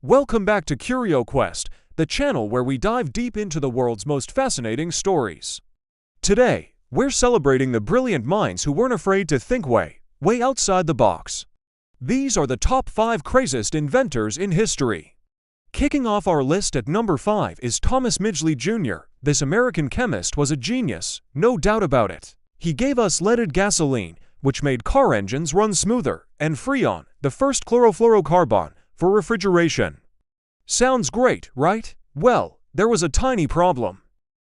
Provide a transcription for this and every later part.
Welcome back to CurioQuest, the channel where we dive deep into the world's most fascinating stories. Today, we're celebrating the brilliant minds who weren't afraid to think way outside the box. These are the top 5 craziest inventors in history. Kicking off our list at number 5 is Thomas Midgley Jr. This American chemist was a genius, no doubt about it. He gave us leaded gasoline, which made car engines run smoother, and Freon, the first chlorofluorocarbon, for refrigeration. Sounds great, right? Well, there was a tiny problem.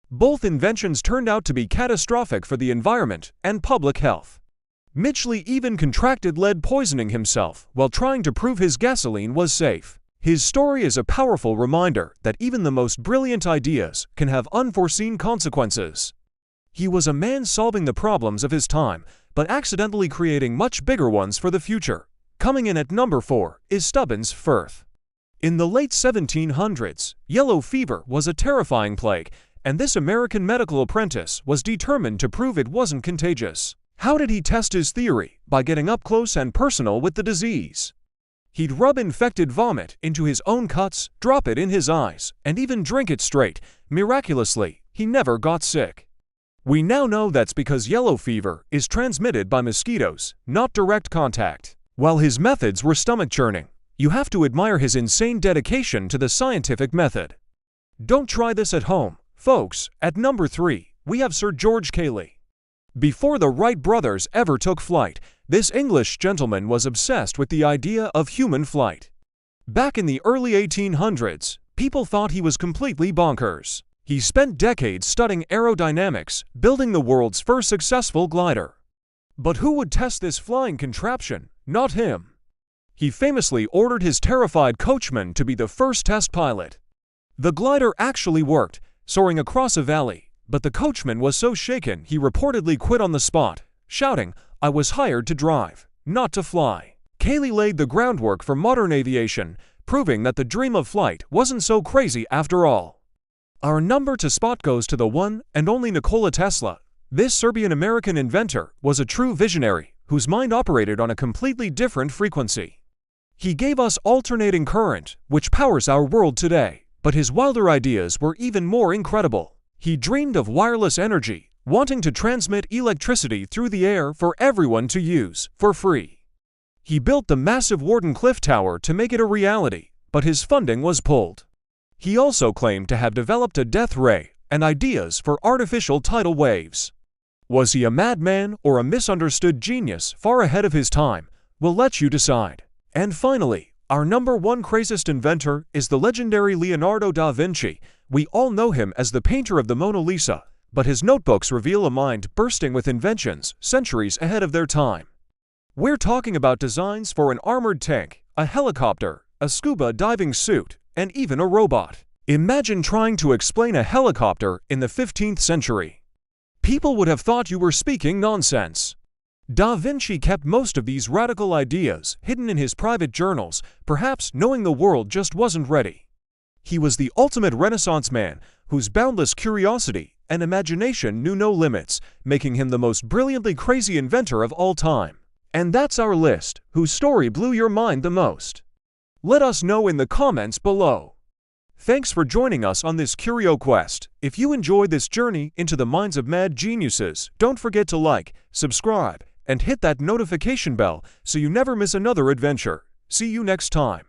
Both inventions turned out to be catastrophic for the environment and public health. Midgley even contracted lead poisoning himself while trying to prove his gasoline was safe. His story is a powerful reminder that even the most brilliant ideas can have unforeseen consequences. He was a man solving the problems of his time, but accidentally creating much bigger ones for the future. Coming in at number 4 is Stubbins Firth. In the late 1700s, yellow fever was a terrifying plague, and this American medical apprentice was determined to prove it wasn't contagious. How did he test his theory? By getting up close and personal with the disease. He'd rub infected vomit into his own cuts, drop it in his eyes, and even drink it straight. Miraculously, he never got sick. We now know that's because yellow fever is transmitted by mosquitoes, not direct contact. While his methods were stomach-churning, you have to admire his insane dedication to the scientific method. Don't try this at home, folks. At number 3, we have Sir George Cayley. Before the Wright brothers ever took flight, this English gentleman was obsessed with the idea of human flight. Back in the early 1800s, people thought he was completely bonkers. He spent decades studying aerodynamics, building the world's first successful glider. But who would test this flying contraption? Not him. He famously ordered his terrified coachman to be the first test pilot. The glider actually worked, soaring across a valley, but the coachman was so shaken he reportedly quit on the spot, shouting, "I was hired to drive, not to fly." Cayley laid the groundwork for modern aviation, proving that the dream of flight wasn't so crazy after all. Our number 2 spot goes to the one and only Nikola Tesla. This Serbian-American inventor was a true visionary whose mind operated on a completely different frequency. He gave us alternating current, which powers our world today, but his wilder ideas were even more incredible. He dreamed of wireless energy, wanting to transmit electricity through the air for everyone to use, for free. He built the massive Wardenclyffe Tower to make it a reality, but his funding was pulled. He also claimed to have developed a death ray and ideas for artificial tidal waves. Was he a madman or a misunderstood genius far ahead of his time? We'll let you decide. And finally, our number 1 craziest inventor is the legendary Leonardo da Vinci. We all know him as the painter of the Mona Lisa, but his notebooks reveal a mind bursting with inventions centuries ahead of their time. We're talking about designs for an armored tank, a helicopter, a scuba diving suit, and even a robot. Imagine trying to explain a helicopter in the 15th century. People would have thought you were speaking nonsense. Da Vinci kept most of these radical ideas hidden in his private journals, perhaps knowing the world just wasn't ready. He was the ultimate Renaissance man, whose boundless curiosity and imagination knew no limits, making him the most brilliantly crazy inventor of all time. And that's our list. Whose story blew your mind the most? Let us know in the comments below. Thanks for joining us on this CurioQuest. If you enjoyed this journey into the minds of mad geniuses, don't forget to like, subscribe, and hit that notification bell so you never miss another adventure. See you next time.